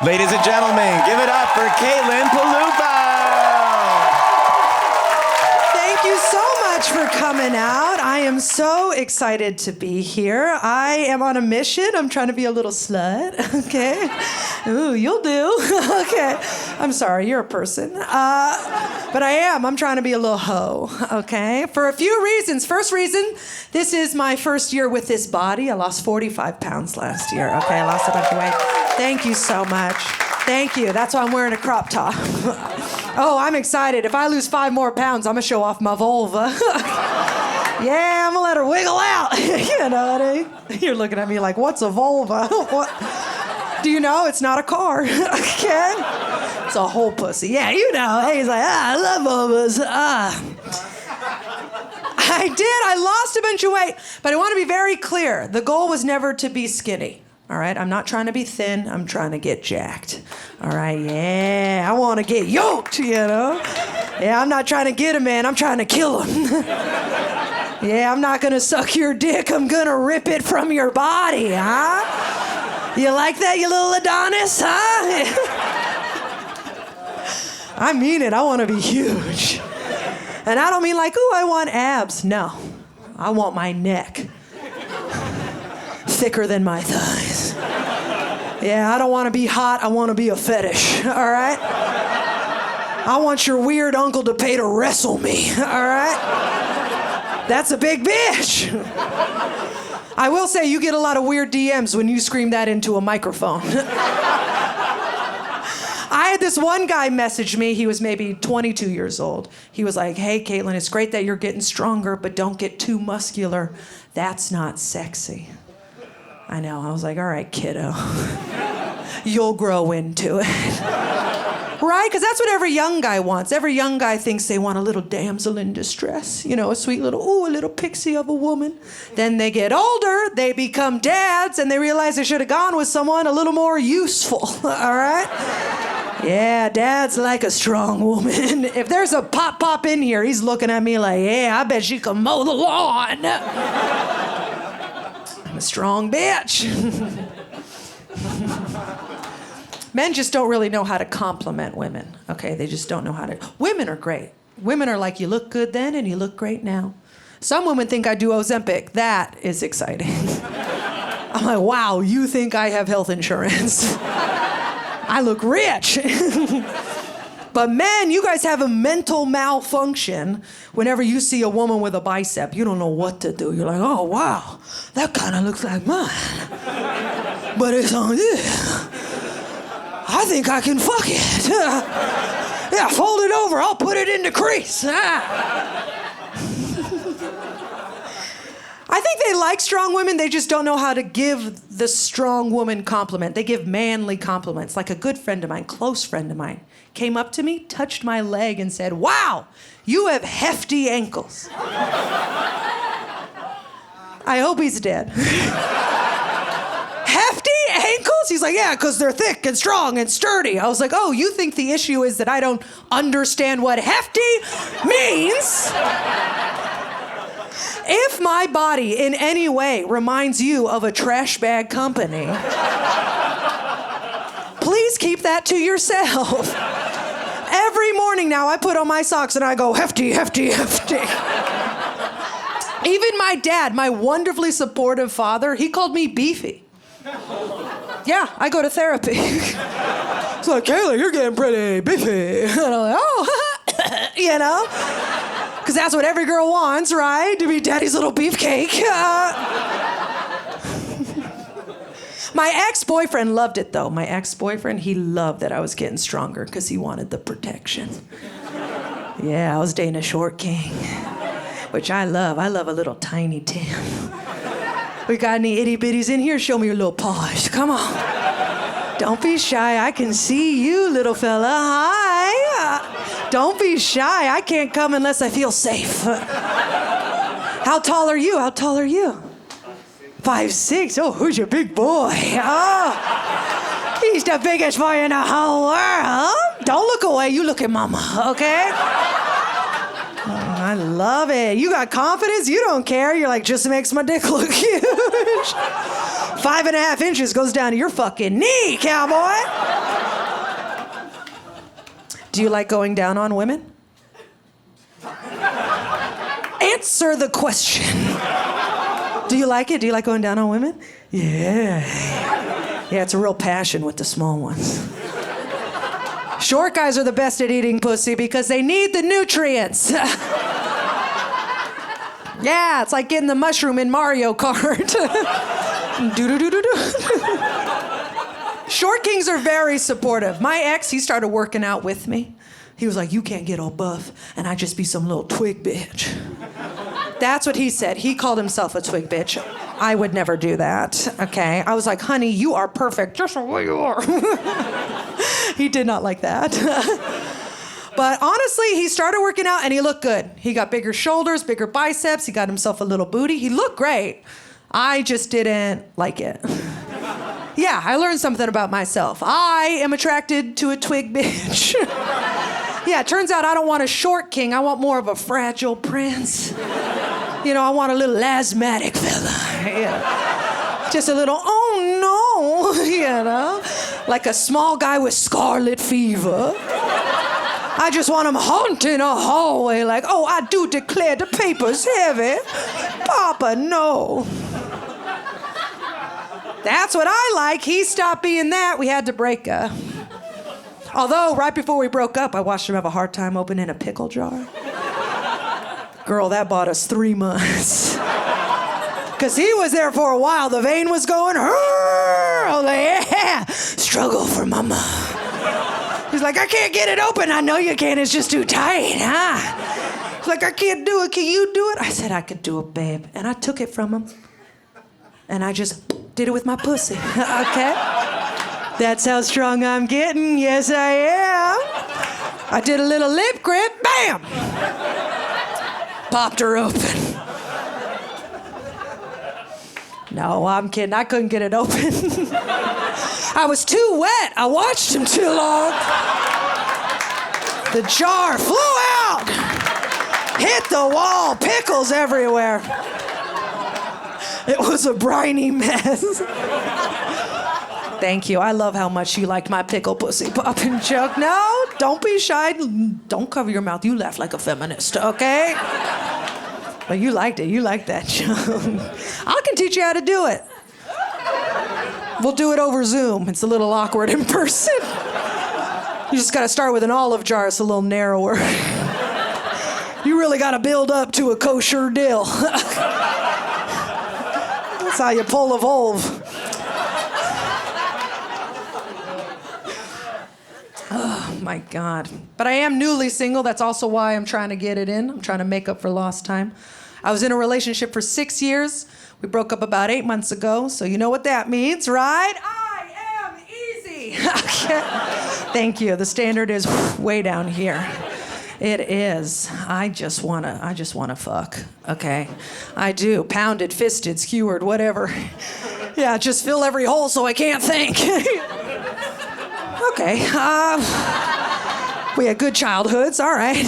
Ladies and gentlemen, give it up for Peluffo. Thank you so much for coming out. I am so excited to be here. I am on a mission. I'm trying to be a little slut, okay? Ooh, you'll do. Okay. I'm sorry, you're a person. But I am. I'm trying to be a little hoe, okay? For a few reasons. First reason, this is my first year with this body. I lost 45 pounds last year, okay? I lost a bunch of weight. Thank you so much. Thank you. That's why I'm wearing a crop top. Oh, I'm excited. If I lose 5 more pounds, I'm going to show off my vulva. Yeah, I'm going to let her wiggle out. You know what I mean? You're looking at me like, what's a vulva? What? Do you know? It's not a car. Okay? It's a whole pussy. Yeah, you know. Hey, he's like, I love vulvas. I lost a bunch of weight. But I want to be very clear. The goal was never to be skinny. All right, I'm not trying to be thin. I'm trying to get jacked. All right, yeah, I want to get yoked, you know? Yeah, I'm not trying to get a man. I'm trying to kill him. Yeah, I'm not going to suck your dick. I'm going to rip it from your body, huh? You like that, you little Adonis, huh? I mean it. I want to be huge. And I don't mean like, ooh, I want abs. No, I want my neck thicker than my thighs. Yeah, I don't want to be hot. I want to be a fetish, all right? I want your weird uncle to pay to wrestle me, all right? That's a big bitch. I will say you get a lot of weird DMs when you scream that into a microphone. I had this one guy message me. He was maybe 22 years old. He was like, hey, Caitlin, it's great that you're getting stronger, but don't get too muscular. That's not sexy. I know. I was like, all right, kiddo. You'll grow into it. Right? Because that's what every young guy wants. Every young guy thinks they want a little damsel in distress. You know, a sweet little, a little pixie of a woman. Then they get older, they become dads, and they realize they should have gone with someone a little more useful. All right? Yeah, dads like a strong woman. If there's a pop in here, he's looking at me like, yeah, I bet she can mow the lawn. I'm a strong bitch. Men just don't really know how to compliment women, okay? They just don't know how to. Women are great. Women are like, you look good then and you look great now. Some women think I do Ozempic. That is exciting. I'm like, wow, you think I have health insurance? I look rich. But men, you guys have a mental malfunction whenever you see a woman with a bicep. You don't know what to do. You're like, oh, wow, that kind of looks like mine. But it's on this. I think I can fuck it. Yeah, fold it over. I'll put it in the crease. I think they like strong women. They just don't know how to give the strong woman compliment. They give manly compliments. Like a good friend of mine, close friend of mine, came up to me, touched my leg, and said, wow, you have hefty ankles. I hope he's dead. Hefty ankles? He's like, yeah, because they're thick and strong and sturdy. I was like, oh, you think the issue is that I don't understand what hefty means? If my body in any way reminds you of a trash bag company, please keep that to yourself. Every morning now I put on my socks and I go, hefty, hefty, hefty. Even my dad, my wonderfully supportive father, he called me beefy. Yeah, I go to therapy. It's like, Kayla, you're getting pretty beefy. And I'm like, oh, you know? Because that's what every girl wants, right? To be daddy's little beefcake. My ex-boyfriend loved it, though. My ex-boyfriend, he loved that I was getting stronger because he wanted the protection. Yeah, I was dating a short king, which I love. I love a little tiny Tim. We got any itty-bitties in here? Show me your little paws. Come on. Don't be shy. I can see you, little fella. Hi. Don't be shy. I can't come unless I feel safe. How tall are you? How tall are you? 5'6". Oh, who's your big boy? Oh, he's the biggest boy in the whole world. Don't look away. You look at mama, okay? I love it. You got confidence. You don't care. You're like, just makes my dick look huge. 5.5 inches goes down to your fucking knee, cowboy. Do you like going down on women? Answer the question. Do you like it? Do you like going down on women? Yeah. Yeah, it's a real passion with the small ones. Short guys are the best at eating pussy because they need the nutrients. Yeah, it's like getting the mushroom in Mario Kart. Short kings are very supportive. My ex, he started working out with me. He was like, you can't get all buff, and I just be some little twig bitch. That's what he said. He called himself a twig bitch. I would never do that, okay? I was like, honey, you are perfect just the way you are. He did not like that. But honestly, he started working out and he looked good. He got bigger shoulders, bigger biceps. He got himself a little booty. He looked great. I just didn't like it. Yeah, I learned something about myself. I am attracted to a twig bitch. Yeah, it turns out I don't want a short king. I want more of a fragile prince. You know, I want a little asthmatic fella. Yeah. Just a little, oh no, you know, like a small guy with scarlet fever. I just want him haunting a hallway like, oh, I do declare the paper's heavy. Papa, no. That's what I like. He stopped being that. We had to break up. Although, right before we broke up, I watched him have a hard time opening a pickle jar. Girl, that bought us 3 months. Because he was there for a while. The vein was going, I was like, yeah, struggle for mama. He's like, I can't get it open. I know you can't. It's just too tight, huh? He's like, I can't do it. Can you do it? I said, I could do it, babe. And I took it from him. And I just did it with my pussy, okay? That's how strong I'm getting. Yes, I am. I did a little lip grip. Bam! Popped her open. No, I'm kidding. I couldn't get it open. I was too wet. I watched him too long. The jar flew out. Hit the wall. Pickles everywhere. It was a briny mess. Thank you. I love how much you liked my pickle pussy popping joke. No, don't be shy. Don't cover your mouth. You laugh like a feminist, okay? But you liked it. You liked that joke. I can teach you how to do it. We'll do it over Zoom. It's a little awkward in person. You just got to start with an olive jar. It's a little narrower. You really got to build up to a kosher dill. That's how you pull a volve. Oh, my God. But I am newly single. That's also why I'm trying to get it in. I'm trying to make up for lost time. I was in a relationship for 6 years. We broke up about 8 months ago, so you know what that means, right? I am easy. Thank you. The standard is way down here. It is. I just wanna fuck. Okay, I do. Pounded, fisted, skewered, whatever. Yeah, just fill every hole so I can't think. Okay. We had good childhoods. All right.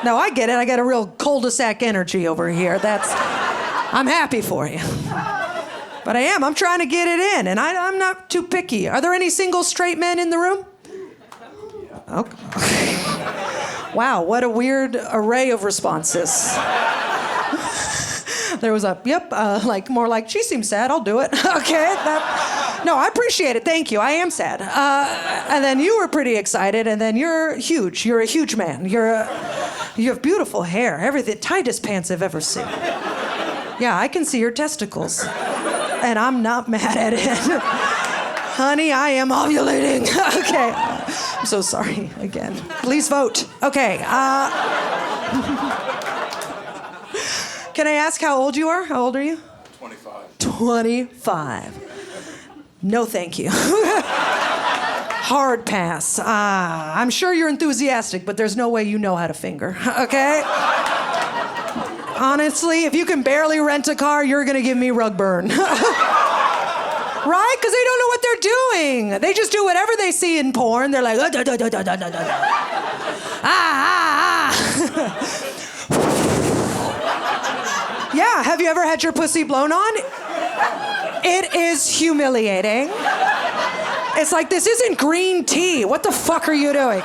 No, I get it. I got a real cul-de-sac energy over here. I'm happy for you. But I am. I'm trying to get it in, and I'm not too picky. Are there any single straight men in the room? Okay. Wow, what a weird array of responses. There was a, yep, more like, she seems sad, I'll do it. Okay, no, I appreciate it, thank you, I am sad. And then you were pretty excited, and then you're huge. You're a huge man. You have beautiful hair, everything, tightest pants I've ever seen. Yeah, I can see your testicles, and I'm not mad at it. Honey, I am ovulating. Okay. I'm so sorry again. Please vote. Okay. Can I ask how old you are? How old are you? 25. 25. No, thank you. Hard pass. I'm sure you're enthusiastic, but there's no way you know how to finger. Okay? Honestly, if you can barely rent a car, you're going to give me rug burn. Right? Because they don't know what they're doing. They just do whatever they see in porn. They're like, Yeah, have you ever had your pussy blown on? It is humiliating. It's like, this isn't green tea. What the fuck are you doing?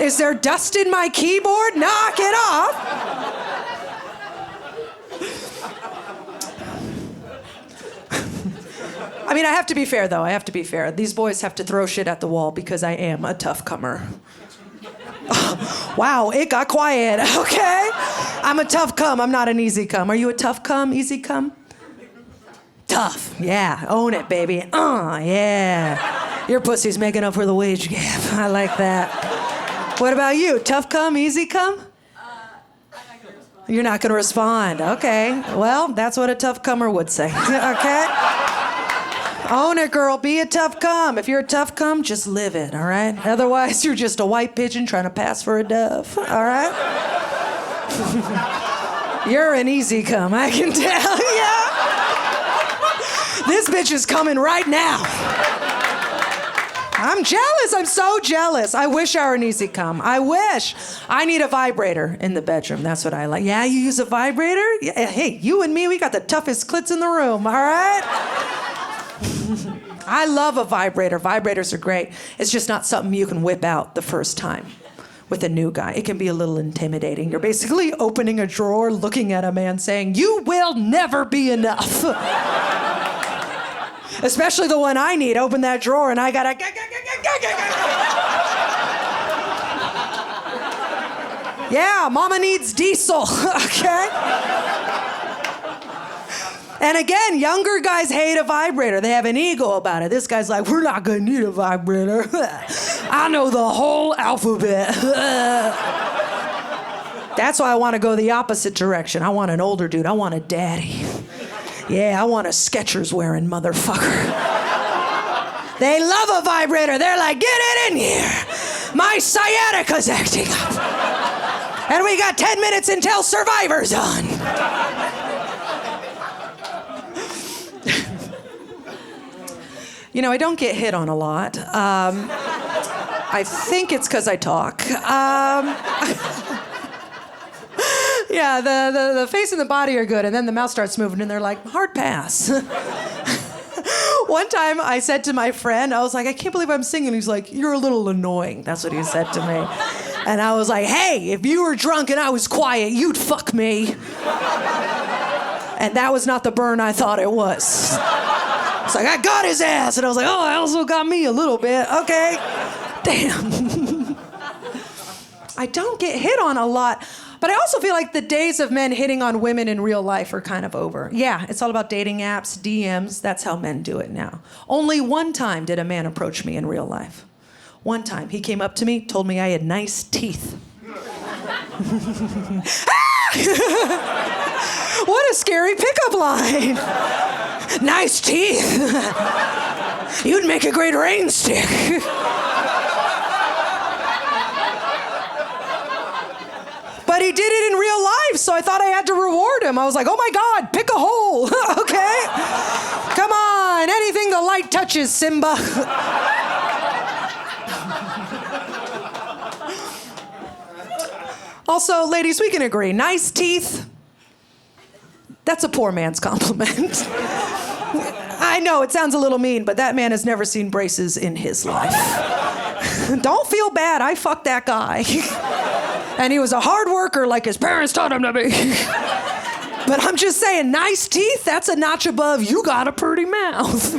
Is there dust in my keyboard? Knock it off. I mean, I have to be fair, though. I have to be fair. These boys have to throw shit at the wall because I am a tough comer. Wow, it got quiet, okay? I'm a tough cum. I'm not an easy cum. Are you a tough cum, easy cum? Tough, yeah. Own it, baby. Yeah. Your pussy's making up for the wage gap. I like that. What about you? Tough cum, easy cum? You're not going to respond. Okay. Well, that's what a tough cummer would say. Okay? Own it, girl. Be a tough cum. If you're a tough cum, just live it, all right? Otherwise, you're just a white pigeon trying to pass for a dove, all right? You're an easy cum, I can tell. Yeah. This bitch is coming right now. I'm jealous. I'm so jealous. I wish I were an easy cum. I wish. I need a vibrator in the bedroom. That's what I like. Yeah, you use a vibrator? Yeah, hey, you and me, we got the toughest clits in the room, all right? I love a vibrator. Vibrators are great. It's just not something you can whip out the first time with a new guy. It can be a little intimidating. You're basically opening a drawer, looking at a man saying, you will never be enough. Especially the one I need. Open that drawer and I gotta... Yeah, mama needs diesel, okay? And again, younger guys hate a vibrator. They have an ego about it. This guy's like, we're not gonna need a vibrator. I know the whole alphabet. That's why I want to go the opposite direction. I want an older dude. I want a daddy. Yeah, I want a Skechers wearing motherfucker. They love a vibrator. They're like, get it in here. My sciatica's acting up. And we got 10 minutes until Survivor's on. You know, I don't get hit on a lot. I think it's because I talk. Yeah, the face and the body are good, and then the mouth starts moving, and they're like, hard pass. One time I said to my friend, I was like, I can't believe I'm singing. He's like, you're a little annoying. That's what he said to me. And I was like, hey, if you were drunk and I was quiet, you'd fuck me. And that was not the burn I thought it was. It's like, I got his ass. And I was like, oh, I also got me a little bit. Okay. Damn. I don't get hit on a lot. But I also feel like the days of men hitting on women in real life are kind of over. Yeah, it's all about dating apps, DMs. That's how men do it now. Only one time did a man approach me in real life. One time. He came up to me, told me I had nice teeth. What a scary pickup line. Nice teeth. You'd make a great rain stick. But he did it in real life, so I thought I had to reward him. I was like, oh my God, pick a hole, okay? Come on, anything the light touches, Simba. Also, ladies, we can agree, nice teeth, that's a poor man's compliment. I know, it sounds a little mean, but that man has never seen braces in his life. Don't feel bad, I fucked that guy. And he was a hard worker like his parents taught him to be. But I'm just saying, nice teeth, that's a notch above, you got a pretty mouth.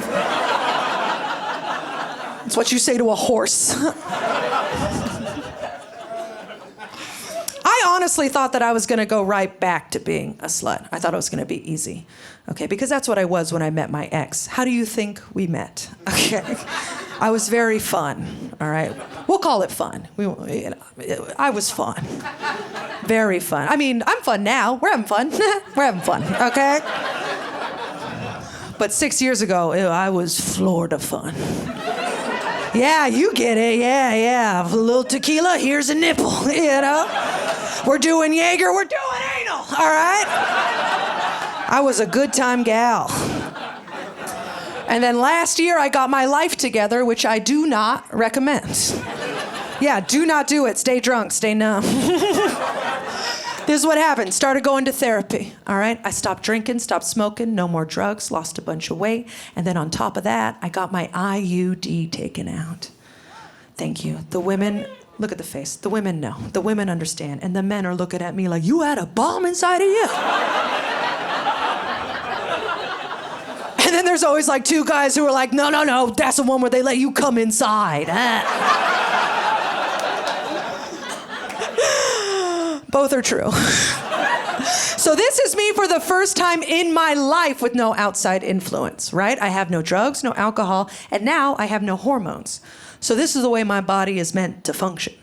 That's what you say to a horse. I honestly thought that I was gonna go right back to being a slut. I thought it was gonna be easy. Okay, because that's what I was when I met my ex. How do you think we met? Okay. I was very fun, all right? We'll call it fun. I was fun. Very fun. I mean, I'm fun now. We're having fun. We're having fun, okay? But 6 years ago, I was Florida fun. Yeah, you get it. Yeah. A little tequila, here's a nipple, you know? We're doing Jaeger, we're doing anal, all right? I was a good time gal. And then last year, I got my life together, which I do not recommend. Yeah, do not do it. Stay drunk, stay numb. This is what happened. Started going to therapy, all right? I stopped drinking, stopped smoking, no more drugs, lost a bunch of weight. And then on top of that, I got my IUD taken out. Thank you. The women Look at the face. The women know. The women understand. And the men are looking at me like, you had a bomb inside of you? And then there's always like two guys who are like, no, that's the one where they let you come inside. Both are true. So this is me for the first time in my life with no outside influence, right? I have no drugs, no alcohol, and now I have no hormones. So this is the way my body is meant to function.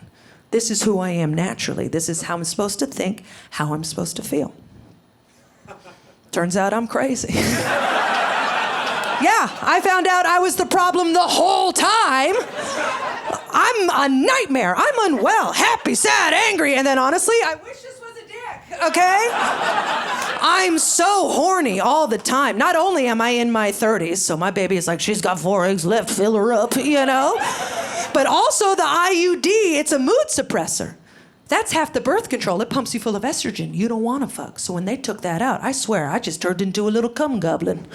This is who I am naturally. This is how I'm supposed to think, how I'm supposed to feel. Turns out I'm crazy. Yeah, I found out I was the problem the whole time. I'm a nightmare. I'm unwell, happy, sad, angry, and then honestly, I wish this was a dick, okay? I'm so horny all the time. Not only am I in my 30s, so my baby is like, she's got 4 eggs left, fill her up, you know? But also the IUD, it's a mood suppressor. That's half the birth control. It pumps you full of estrogen. You don't want to fuck. So when they took that out, I swear, I just turned into a little cum goblin.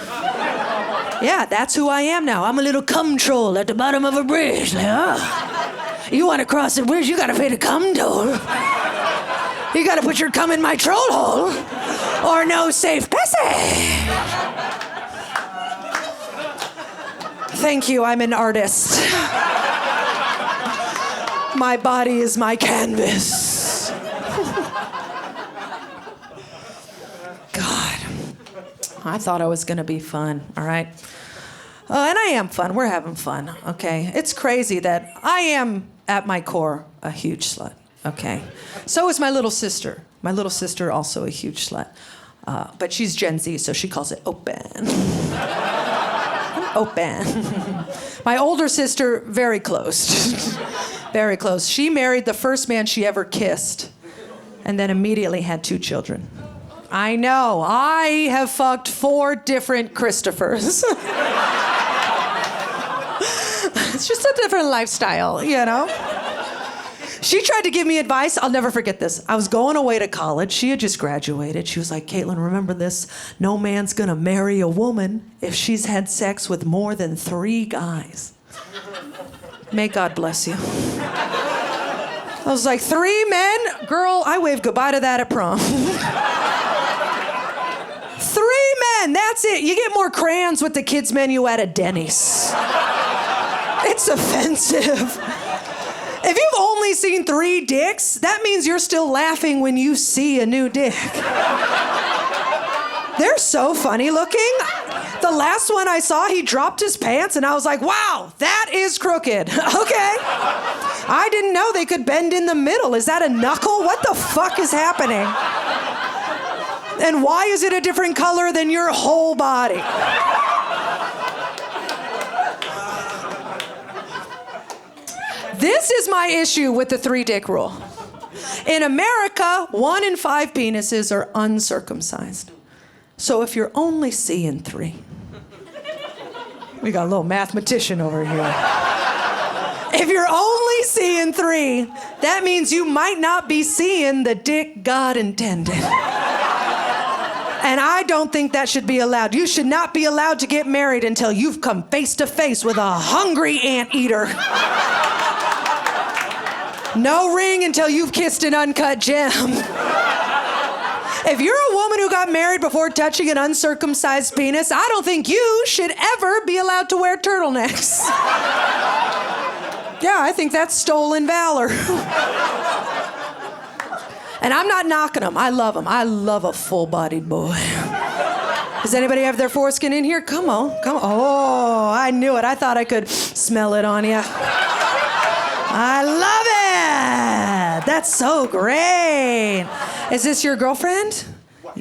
Yeah, that's who I am now. I'm a little cum troll at the bottom of a bridge. Like, oh. You want to cross the bridge, you got to pay the cum toll. You got to put your cum in my troll hole, or no safe passage. Thank you, I'm an artist. My body is my canvas. God. I thought I was going to be fun, all right? And I am fun. We're having fun, okay? It's crazy that I am, at my core, a huge slut, okay? So is my little sister. My little sister also a huge slut. But she's Gen Z, so she calls it open. Open. My older sister, very close. Very close. She married the first man she ever kissed and then immediately had 2 children. I know. I have fucked 4 different Christophers. It's just a different lifestyle, you know? She tried to give me advice. I'll never forget this. I was going away to college. She had just graduated. She was like, Caitlin, remember this. No man's going to marry a woman if she's had sex with more than 3 guys. May God bless you. I was like, 3 men? Girl, I waved goodbye to that at prom. 3 men, that's it. You get more crayons with the kids' menu at a Denny's. It's offensive. If you've only seen 3 dicks, that means you're still laughing when you see a new dick. They're so funny looking. The last one I saw, he dropped his pants, and I was like, wow, that is crooked. Okay. I didn't know they could bend in the middle. Is that a knuckle? What the fuck is happening? And why is it a different color than your whole body? This is my issue with the 3-dick rule. In America, 1 in 5 penises are uncircumcised. So if you're only seeing 3, we got a little mathematician over here. If you're only seeing 3, that means you might not be seeing the dick God intended. And I don't think that should be allowed. You should not be allowed to get married until you've come face to face with a hungry anteater. No ring until you've kissed an uncut gem. If you're a woman who got married before touching an uncircumcised penis, I don't think you should ever be allowed to wear turtlenecks. Yeah, I think that's stolen valor. And I'm not knocking them. I love them. I love a full-bodied boy. Does anybody have their foreskin in here? Come on, come on. Oh, I knew it. I thought I could smell it on you. I love it. That's so great. Is this your girlfriend?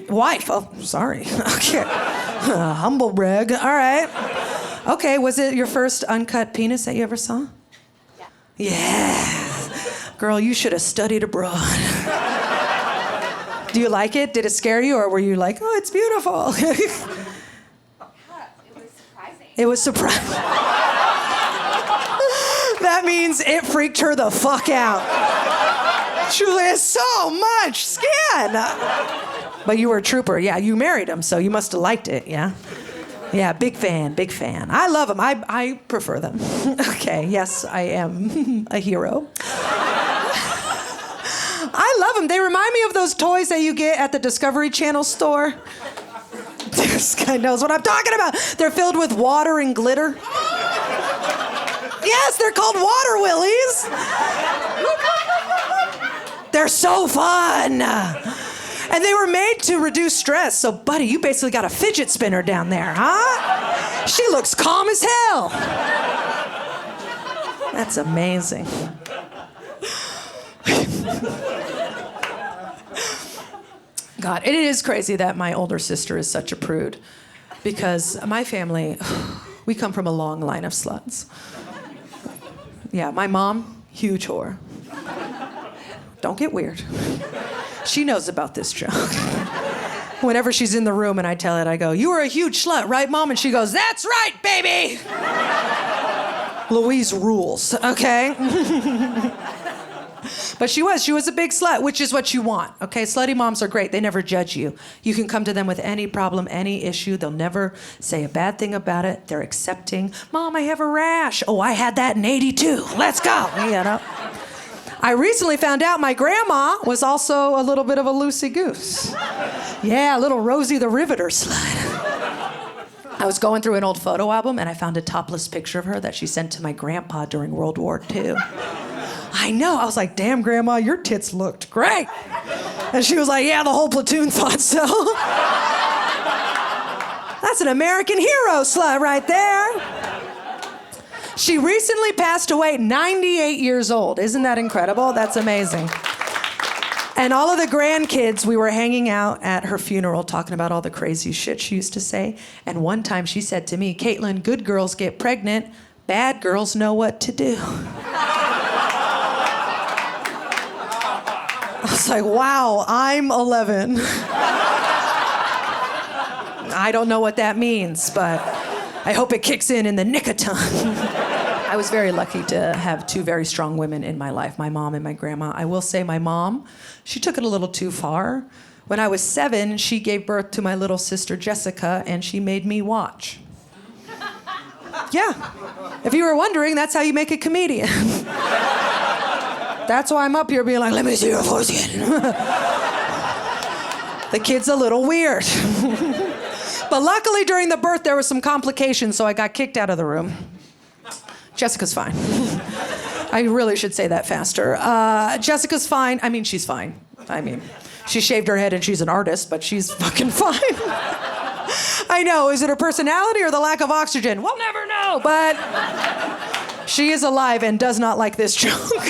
Wife. Oh, sorry. Okay. Humble brag. All right. Okay, was it your first uncut penis that you ever saw? Yeah. Yeah. Girl, you should have studied abroad. Do you like it? Did it scare you, or were you like, oh, it's beautiful? It was surprising. It was surprising. That means it freaked her the fuck out. She was like, it's so much skin. But you were a trooper. Yeah, you married him, so you must have liked it, yeah? Yeah, big fan, big fan. I love them. I prefer them. Okay, yes, I am a hero. I love them. They remind me of those toys that you get at the Discovery Channel store. This guy knows what I'm talking about. They're filled with water and glitter. Yes, they're called water willies. They're so fun. And they were made to reduce stress. So, buddy, you basically got a fidget spinner down there, huh? She looks calm as hell. That's amazing. God, it is crazy that my older sister is such a prude. Because my family, we come from a long line of sluts. Yeah, my mom, huge whore. Don't get weird. She knows about this joke. Whenever she's in the room and I tell it, I go, "You were a huge slut, right, Mom?" And she goes, "That's right, baby!" Louise rules, okay? But she was a big slut, which is what you want, okay? Slutty moms are great. They never judge you. You can come to them with any problem, any issue. They'll never say a bad thing about it. They're accepting. "Mom, I have a rash." "Oh, I had that in '82. Let's go." You know? I recently found out my grandma was also a little bit of a loosey-goose. Yeah, a little Rosie the Riveter slut. I was going through an old photo album and I found a topless picture of her that she sent to my grandpa during World War II. I know. I was like, "Damn, Grandma, your tits looked great." And she was like, "Yeah, the whole platoon thought so." That's an American hero slut right there. She recently passed away, 98 years old. Isn't that incredible? That's amazing. And all of the grandkids, we were hanging out at her funeral talking about all the crazy shit she used to say. And one time she said to me, "Caitlin, good girls get pregnant, bad girls know what to do." I was like, wow, I'm 11. I don't know what that means, but I hope it kicks in the nick of time. I was very lucky to have two very strong women in my life, my mom and my grandma. I will say my mom, she took it a little too far. When I was 7, she gave birth to my little sister Jessica, and she made me watch. Yeah. If you were wondering, that's how you make a comedian. That's why I'm up here being like, "Let me see your foreskin." The kid's a little weird. But luckily during the birth there were some complications, so I got kicked out of the room. Jessica's fine. I really should say that faster. Jessica's fine. I mean, she's fine. I mean, she shaved her head and she's an artist, but she's fucking fine. I know. Is it her personality or the lack of oxygen? We'll never know, but she is alive and does not like this joke.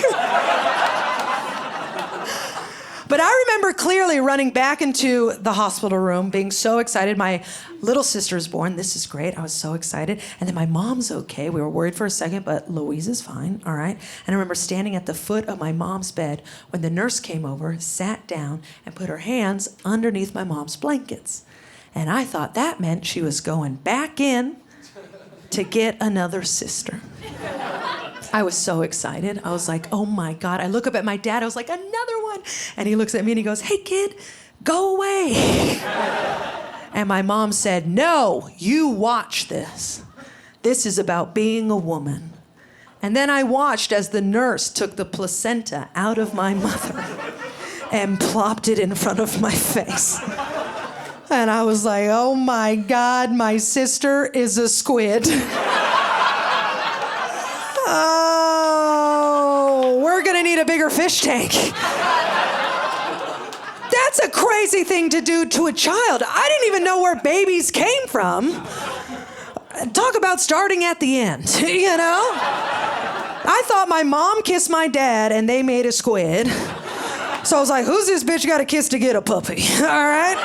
But I remember clearly running back into the hospital room, being so excited. My little sister's born. This is great. I was so excited. And then my mom's okay. We were worried for a second, but Louise is fine. All right. And I remember standing at the foot of my mom's bed when the nurse came over, sat down, and put her hands underneath my mom's blankets. And I thought that meant she was going back in to get another sister. I was so excited. I was like, "Oh my God." I look up at my dad. I was like, "Another one." And he looks at me and he goes, "Hey kid, go away." And my mom said, "No, you watch this. This is about being a woman." And then I watched as the nurse took the placenta out of my mother and plopped it in front of my face. And I was like, "Oh my God, my sister is a squid." Oh, we're gonna need a bigger fish tank. That's a crazy thing to do to a child. I didn't even know where babies came from. Talk about starting at the end, you know? I thought my mom kissed my dad and they made a squid. So I was like, who's this bitch got to kiss to get a puppy? All right?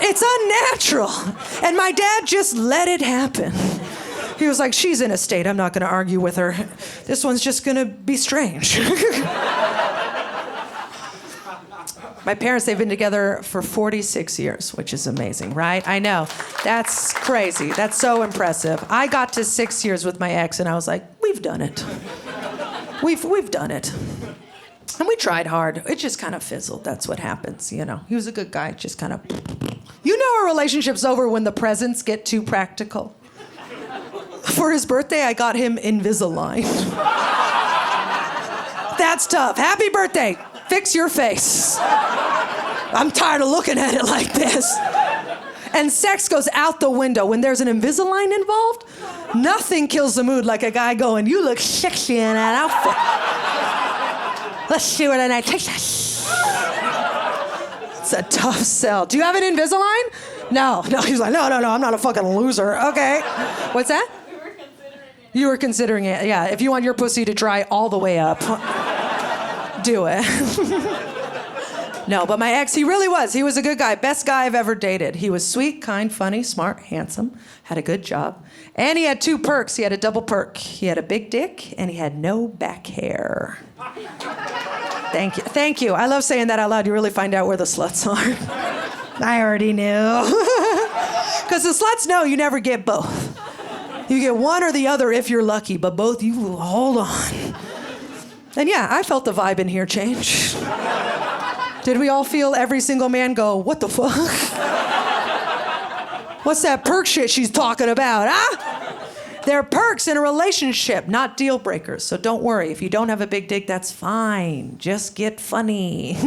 It's unnatural. And my dad just let it happen. He was like, she's in a state. I'm not going to argue with her. This one's just going to be strange. My parents, they've been together for 46 years, which is amazing, right? I know. That's crazy. That's so impressive. I got to 6 years with my ex, and I was like, we've done it. We've done it. And we tried hard. It just kind of fizzled. That's what happens, you know. He was a good guy, just kind of... You know a relationship's over when the presents get too practical. For his birthday, I got him Invisalign. That's tough. Happy birthday. Fix your face. I'm tired of looking at it like this. And sex goes out the window. When there's an Invisalign involved, nothing kills the mood like a guy going, you look sexy in that outfit. Let's see what a night takes us. It's a tough sell. Do you have an Invisalign? No. He's like, no, I'm not a fucking loser. Okay. What's that? You were considering it. Yeah, if you want your pussy to dry all the way up, do it. No, but my ex, he really was. He was a good guy. Best guy I've ever dated. He was sweet, kind, funny, smart, handsome, had a good job. And he had 2 perks. He had a double perk. He had a big dick, and he had no back hair. Thank you. I love saying that out loud. You really find out where the sluts are. I already knew. Because the sluts know you never get both. You get one or the other if you're lucky, but both, you hold on. And yeah, I felt the vibe in here change. Did we all feel every single man go, what the fuck? What's that perk shit she's talking about, huh? They're perks in a relationship, not deal breakers. So don't worry. If you don't have a big dick, that's fine. Just get funny.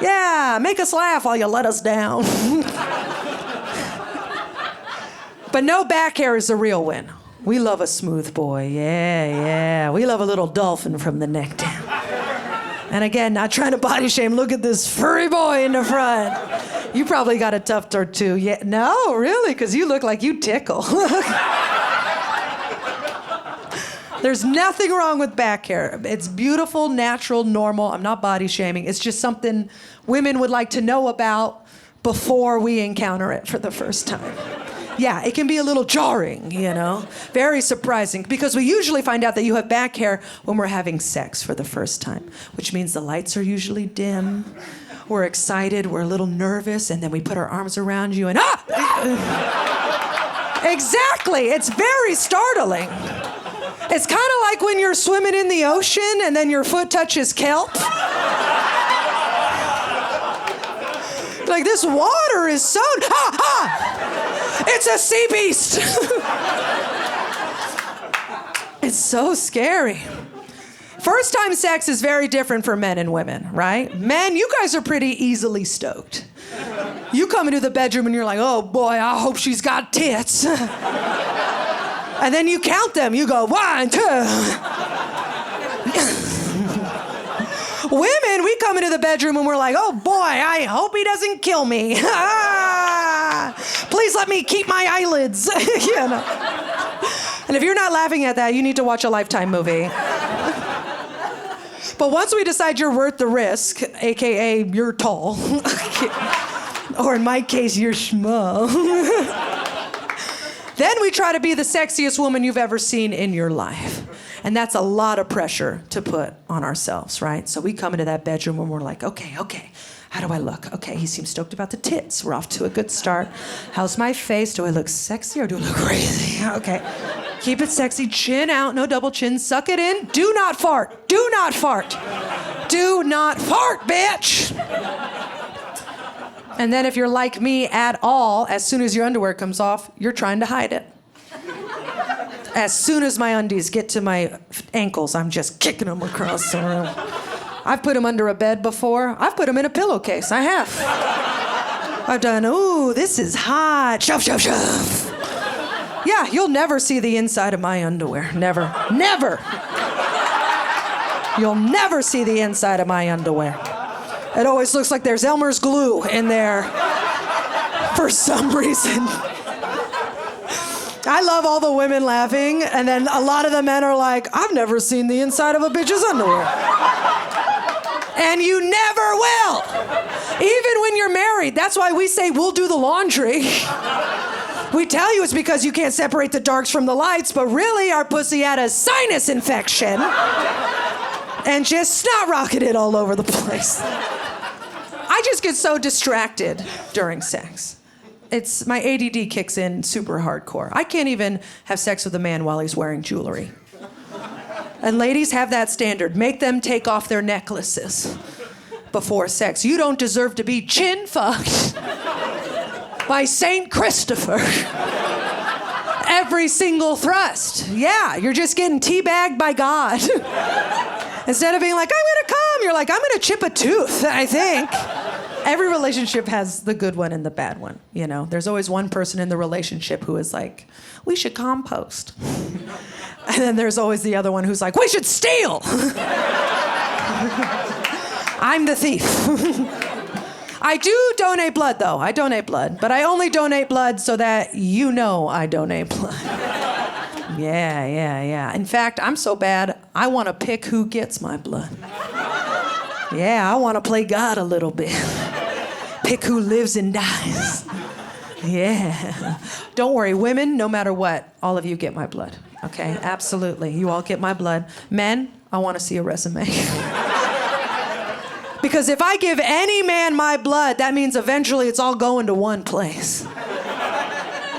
Yeah, make us laugh while you let us down. But no back hair is the real win. We love a smooth boy. Yeah. We love a little dolphin from the neck down. And again, not trying to body shame. Look at this furry boy in the front. You probably got a tuft or 2. Yeah, no, really, because you look like you tickle. There's nothing wrong with back hair. It's beautiful, natural, normal. I'm not body shaming. It's just something women would like to know about before we encounter it for the first time. Yeah, it can be a little jarring, very surprising, because we usually find out that you have back hair when we're having sex for the first time, which means the lights are usually dim, we're excited, we're a little nervous, and then we put our arms around you and Exactly, it's very startling. It's kind of like when you're swimming in the ocean and then your foot touches kelp. Like, this water is so... It's a sea beast! It's so scary. First time sex is very different for men and women, right? Men, you guys are pretty easily stoked. You come into the bedroom and you're like, oh boy, I hope she's got tits. And then you count them. You go, 1, 2. Women, we come into the bedroom and we're like, oh boy, I hope he doesn't kill me. Please let me keep my eyelids. And if you're not laughing at that, you need to watch a Lifetime movie. But once we decide you're worth the risk, AKA you're tall, or in my case, you're small, then we try to be the sexiest woman you've ever seen in your life. And that's a lot of pressure to put on ourselves, right? So we come into that bedroom and we're like, okay, how do I look? Okay, he seems stoked about the tits. We're off to a good start. How's my face? Do I look sexy or do I look crazy? Okay, keep it sexy, chin out, no double chin, suck it in. Do not fart, do not fart. Do not fart, bitch. And then if you're like me at all, as soon as your underwear comes off, you're trying to hide it. As soon as my undies get to my ankles, I'm just kicking them across the room. I've put them under a bed before. I've put them in a pillowcase. I have. I've done, ooh, this is hot. Shove, shove, shove. Yeah, you'll never see the inside of my underwear. Never. Never. You'll never see the inside of my underwear. It always looks like there's Elmer's glue in there for some reason. I love all the women laughing, and then a lot of the men are like, I've never seen the inside of a bitch's underwear. And you never will. Even when you're married. That's why we say we'll do the laundry. We tell you it's because you can't separate the darks from the lights, but really our pussy had a sinus infection and just snot rocketed all over the place. I just get so distracted during sex. My ADD kicks in super hardcore. I can't even have sex with a man while he's wearing jewelry. And ladies have that standard. Make them take off their necklaces before sex. You don't deserve to be chin fucked by Saint Christopher. Every single thrust. Yeah, you're just getting teabagged by God. Instead of being like, I'm gonna come, you're like, I'm gonna chip a tooth, I think. Every relationship has the good one and the bad one, you know? There's always one person in the relationship who is like, we should compost. And then there's always the other one who's like, we should steal. I'm the thief. I do donate blood, though. I donate blood. But I only donate blood so that you know I donate blood. Yeah. In fact, I'm so bad, I want to pick who gets my blood. Yeah, I want to play God a little bit. Pick who lives and dies. Yeah. Don't worry, women, no matter what, all of you get my blood. Okay, absolutely. You all get my blood. Men, I want to see a resume. Because if I give any man my blood, that means eventually it's all going to one place.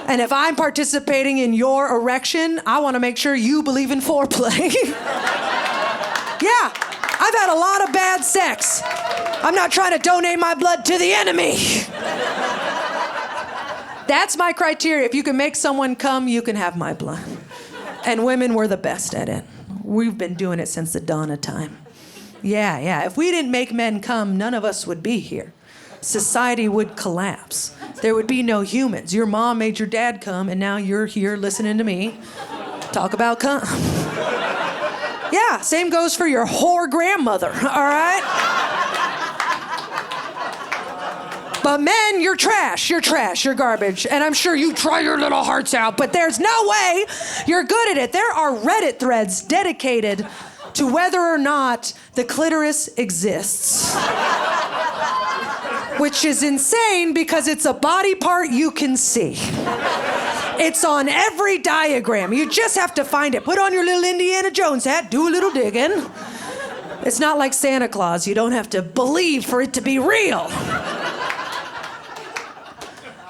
And if I'm participating in your erection, I want to make sure you believe in foreplay. Yeah, I've had a lot of bad sex. I'm not trying to donate my blood to the enemy. That's my criteria. If you can make someone come, you can have my blood. And women were the best at it. We've been doing it since the dawn of time. Yeah. If we didn't make men come, none of us would be here. Society would collapse. There would be no humans. Your mom made your dad come, and now you're here listening to me talk about cum. Yeah, same goes for your whore grandmother, all right? But men, you're trash, you're garbage. And I'm sure you try your little hearts out, but there's no way you're good at it. There are Reddit threads dedicated to whether or not the clitoris exists. Which is insane because it's a body part you can see. It's on every diagram. You just have to find it. Put on your little Indiana Jones hat, do a little digging. It's not like Santa Claus. You don't have to believe for it to be real.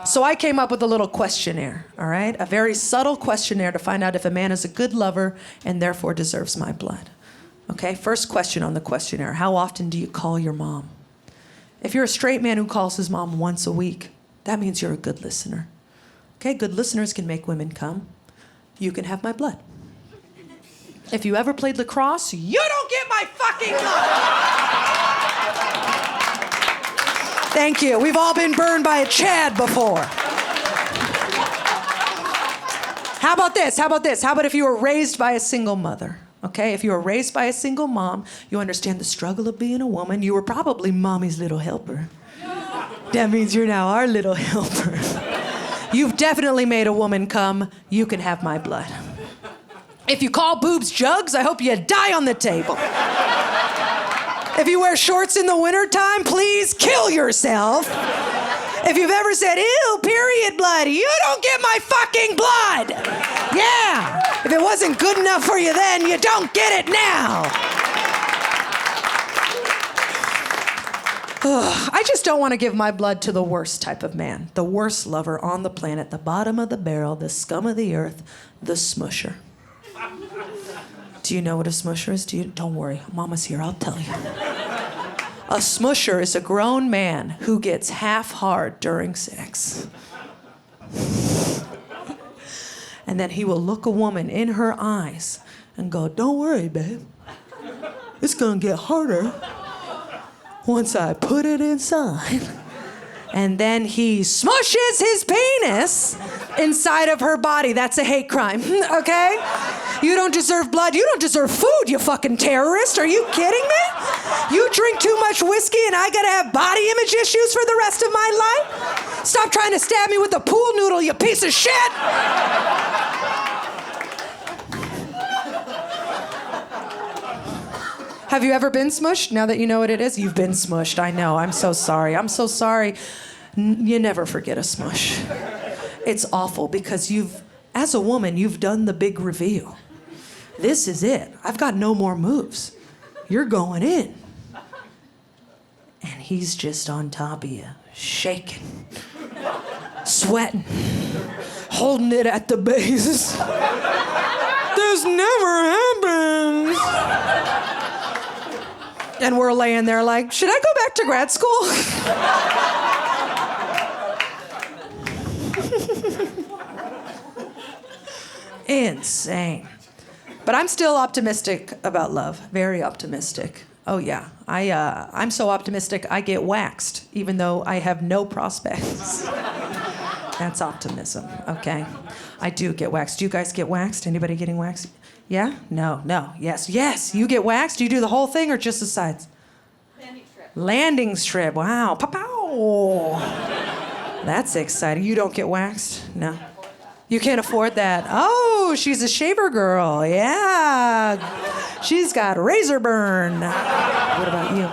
So I came up with a little questionnaire, all right? A very subtle questionnaire to find out if a man is a good lover and therefore deserves my blood. Okay, first question on the questionnaire. How often do you call your mom? If you're a straight man who calls his mom once a week, that means you're a good listener. Okay, good listeners can make women come. You can have my blood. If you ever played lacrosse, you don't get my fucking blood. Thank you. We've all been burned by a Chad before. How about this? How about if you were raised by a single mother? Okay, if you were raised by a single mom, you understand the struggle of being a woman. You were probably mommy's little helper. That means you're now our little helper. You've definitely made a woman come. You can have my blood. If you call boobs jugs, I hope you die on the table. If you wear shorts in the wintertime, please kill yourself. If you've ever said, ew, period blood, you don't get my fucking blood. Yeah. If it wasn't good enough for you then, you don't get it now. I just don't want to give my blood to the worst type of man, the worst lover on the planet, the bottom of the barrel, the scum of the earth, the smusher. Do you know what a smusher is? Don't worry, Mama's here, I'll tell you. A smusher is a grown man who gets half hard during sex. And then he will look a woman in her eyes and go, don't worry, babe. It's gonna get harder once I put it inside. And then he smushes his penis inside of her body. That's a hate crime, okay? You don't deserve blood. You don't deserve food, you fucking terrorist. Are you kidding me? You drink too much whiskey and I gotta have body image issues for the rest of my life? Stop trying to stab me with a pool noodle, you piece of shit! Have you ever been smushed? Now that you know what it is, you've been smushed. I know. I'm so sorry. You never forget a smush. It's awful because as a woman, you've done the big reveal. This is it. I've got no more moves. You're going in. And he's just on top of you, shaking, sweating, holding it at the base. This never happened. And we're laying there like, should I go back to grad school? Insane. But I'm still optimistic about love. Very optimistic. Oh yeah, I'm so optimistic I get waxed, even though I have no prospects. That's optimism, okay? I do get waxed. Do you guys get waxed? Anybody getting waxed? Yeah? No. Yes. You get waxed? Do you do the whole thing or just the sides? Landing strip. Landing strip. Wow. Pow. That's exciting. You don't get waxed? No. You can't afford that. Oh, she's a shaver girl. Yeah. She's got razor burn. What about you?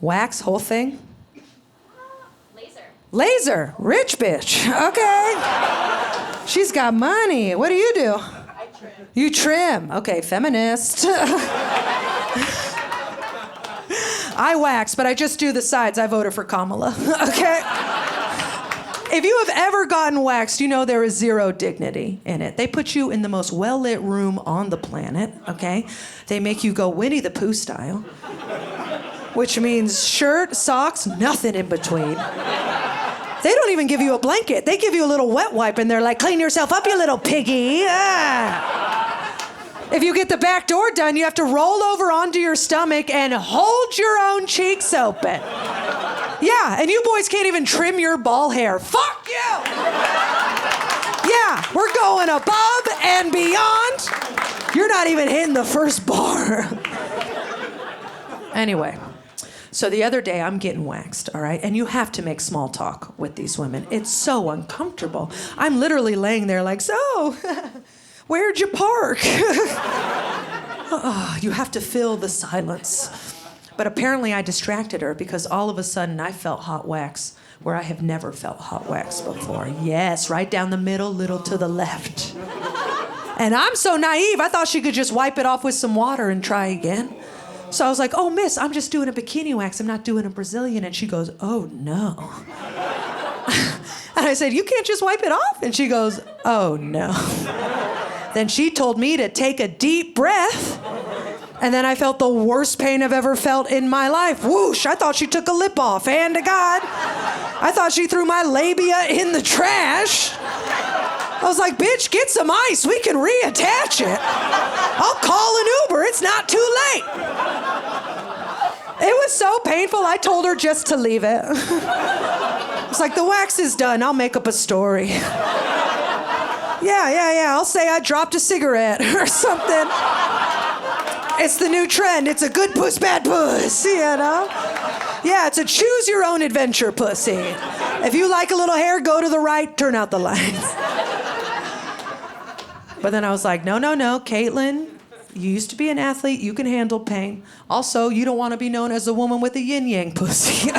Wax, whole thing? Laser. Rich bitch. Okay. She's got money. What do you do? I trim. You trim. Okay, feminist. I wax, but I just do the sides. I voted for Kamala. Okay? If you have ever gotten waxed, you know there is zero dignity in it. They put you in the most well-lit room on the planet, okay? They make you go Winnie the Pooh style, which means shirt, socks, nothing in between. They don't even give you a blanket. They give you a little wet wipe, and they're like, clean yourself up, you little piggy. If you get the back door done, you have to roll over onto your stomach and hold your own cheeks open. Yeah, and you boys can't even trim your ball hair. Fuck you! Yeah, we're going above and beyond. You're not even hitting the first bar. Anyway. So the other day, I'm getting waxed, all right? And you have to make small talk with these women. It's so uncomfortable. I'm literally laying there like, so, where'd you park? You have to fill the silence. But apparently I distracted her because all of a sudden I felt hot wax where I have never felt hot wax before. Yes, right down the middle, little to the left. And I'm so naive, I thought she could just wipe it off with some water and try again. So I was like, oh, miss, I'm just doing a bikini wax. I'm not doing a Brazilian. And she goes, oh, no. And I said, you can't just wipe it off? And she goes, oh, no. Then she told me to take a deep breath. And then I felt the worst pain I've ever felt in my life. Whoosh, I thought she took a lip off. Hand to God. I thought she threw my labia in the trash. I was like, bitch, get some ice. We can reattach it. I'll call an Uber. It's not too late. It was so painful, I told her just to leave it. It's like, the wax is done. I'll make up a story. Yeah. I'll say I dropped a cigarette or something. It's the new trend. It's a good puss, bad puss, you know? Yeah, it's a choose your own adventure pussy. If you like a little hair, go to the right, turn out the lights. But then I was like, no, Caitlin, you used to be an athlete, you can handle pain. Also, you don't want to be known as a woman with a yin-yang pussy.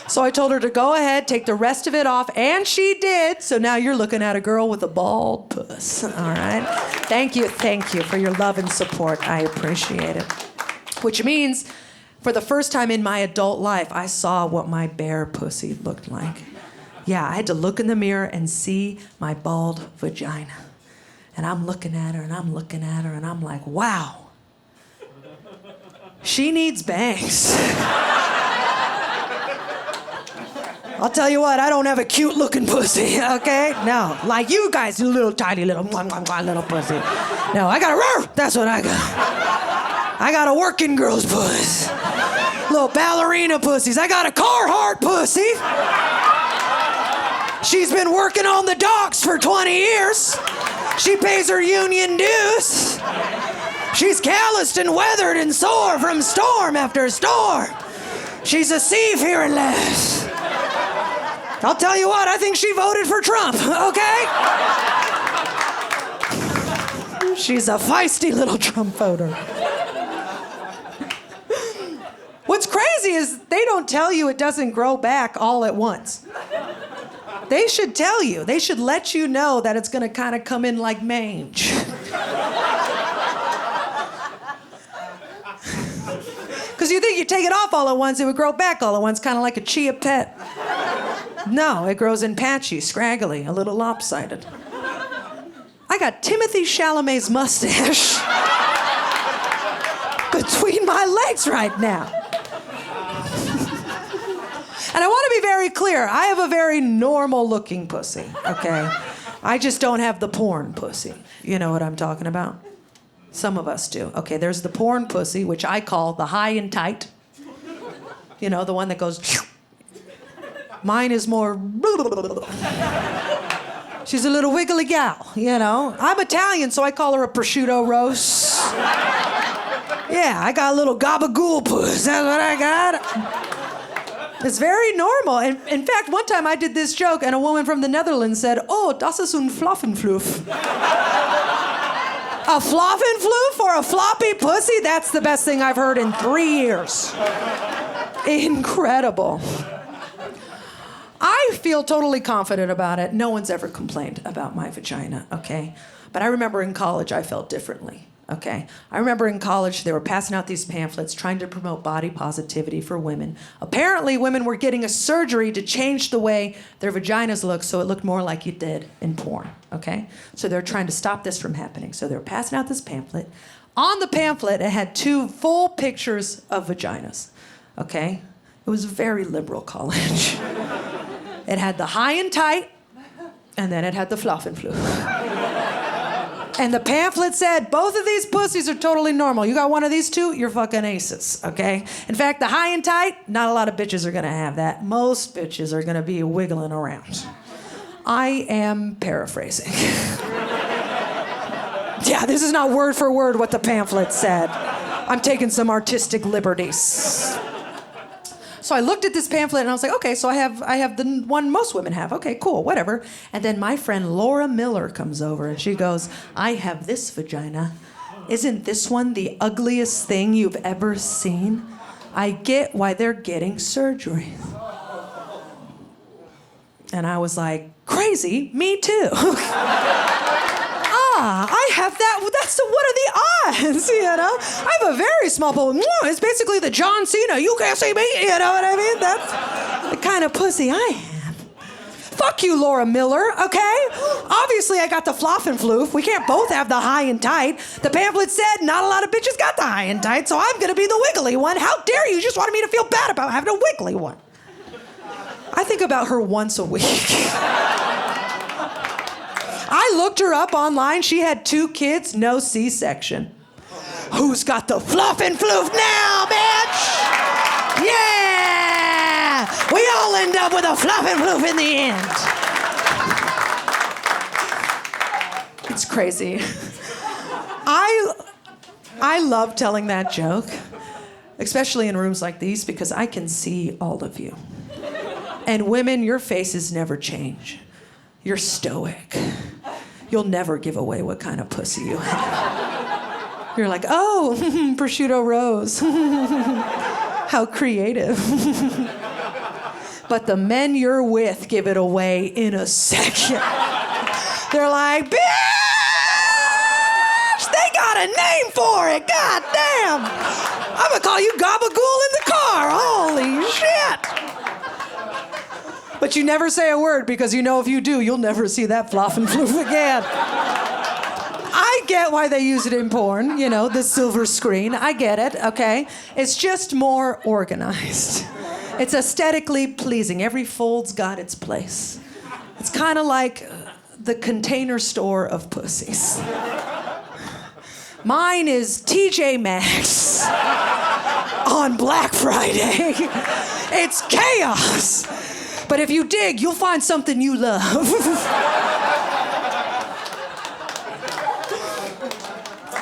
So I told her to go ahead, take the rest of it off, and she did. So now you're looking at a girl with a bald puss, all right? Thank you for your love and support. I appreciate it. Which means, for the first time in my adult life, I saw what my bare pussy looked like. Yeah, I had to look in the mirror and see my bald vagina. And I'm looking at her, and I'm looking at her, and I'm like, wow. She needs bangs. I'll tell you what, I don't have a cute looking pussy, okay? No, like you guys, you little tiny little little pussy. No, I got a that's what I got. I got a working girl's puss. Little ballerina pussies. I got a Carhartt pussy. She's been working on the docks for 20 years. She pays her union dues. She's calloused and weathered and sore from storm after storm. She's a seafaring lass. I'll tell you what, I think she voted for Trump, okay? She's a feisty little Trump voter. What's crazy is they don't tell you it doesn't grow back all at once. They should tell you. They should let you know that it's gonna kind of come in like mange. Because you think you take it off all at once, it would grow back all at once, kind of like a chia pet. No, it grows in patchy, scraggly, a little lopsided. I got Timothy Chalamet's mustache between my legs right now. And I want to be very clear, I have a very normal looking pussy, okay? I just don't have the porn pussy. You know what I'm talking about? Some of us do. Okay, there's the porn pussy, which I call the high and tight. You know, the one that goes... Mine is more... She's a little wiggly gal, you know. I'm Italian, so I call her a prosciutto rose. Yeah, I got a little gabagool puss. That's what I got. It's very normal. In fact, one time I did this joke, and a woman from the Netherlands said, "Oh, das ist ein floof. A floof or a floppy pussy? That's the best thing I've heard in 3 years. Incredible. I feel totally confident about it. No one's ever complained about my vagina, okay? But I remember in college I felt differently, okay? I remember in college they were passing out these pamphlets trying to promote body positivity for women. Apparently women were getting a surgery to change the way their vaginas looked so it looked more like it did in porn, okay? So they're trying to stop this from happening. So they were passing out this pamphlet. On the pamphlet, it had 2 full pictures of vaginas, okay? It was a very liberal college. It had the high and tight, and then it had the fluff and floof. And the pamphlet said, both of these pussies are totally normal. You got one of these 2, you're fucking aces, okay? In fact, the high and tight, not a lot of bitches are gonna have that. Most bitches are gonna be wiggling around. I am paraphrasing. Yeah, this is not word for word what the pamphlet said. I'm taking some artistic liberties. So I looked at this pamphlet and I was like, okay, so I have the one most women have. Okay, cool, whatever. And then my friend Laura Miller comes over and she goes, I have this vagina. Isn't this one the ugliest thing you've ever seen? I get why they're getting surgery. And I was like, crazy, me too. I have that. That's what are the odds, you know? I have a very small pussy. It's basically the John Cena. You can't see me, you know what I mean? That's the kind of pussy I have. Fuck you, Laura Miller, okay? Obviously, I got the fluff and floof. We can't both have the high and tight. The pamphlet said not a lot of bitches got the high and tight, so I'm gonna be the wiggly one. How dare you? You just wanted me to feel bad about having a wiggly one. I think about her once a week. I looked her up online. She had 2 kids, no C-section. Who's got the fluff and floof now, bitch? Yeah! We all end up with a fluff and floof in the end. It's crazy. I love telling that joke, especially in rooms like these, because I can see all of you. And women, your faces never change. You're stoic. You'll never give away what kind of pussy you have. You're like, oh, Prosciutto Rose. How creative. But the men you're with give it away in a second. They're like, bitch! They got a name for it, god damn! I'm gonna call you Gabagool in the car, holy shit! But you never say a word because you know if you do, you'll never see that fluff and floof again. I get why they use it in porn, you know, the silver screen. I get it, okay? It's just more organized. It's aesthetically pleasing. Every fold's got its place. It's kind of like the Container Store of pussies. Mine is TJ Maxx on Black Friday. It's chaos. But if you dig, you'll find something you love.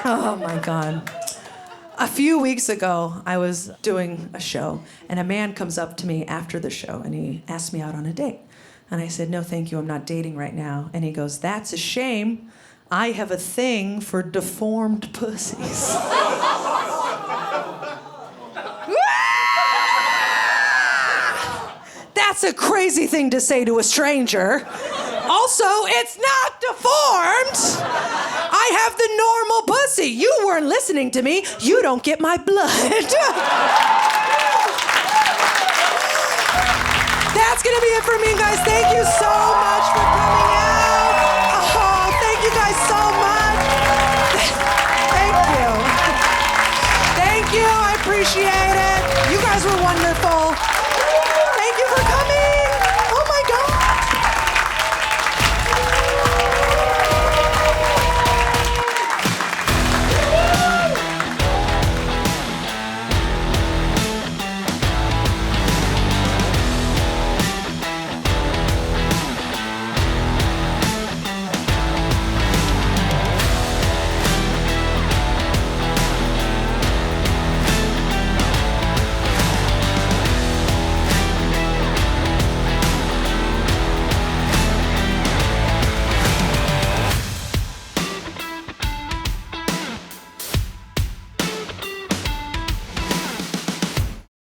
Oh my God. A few weeks ago, I was doing a show, and a man comes up to me after the show, and he asked me out on a date. And I said, no, thank you, I'm not dating right now. And he goes, that's a shame. I have a thing for deformed pussies. That's a crazy thing to say to a stranger. Also, it's not deformed. I have the normal pussy. You weren't listening to me. You don't get my blood. That's gonna be it for me, guys. Thank you so much for coming out. Oh, thank you guys so much. Thank you. Thank you, I appreciate it. You guys were wonderful.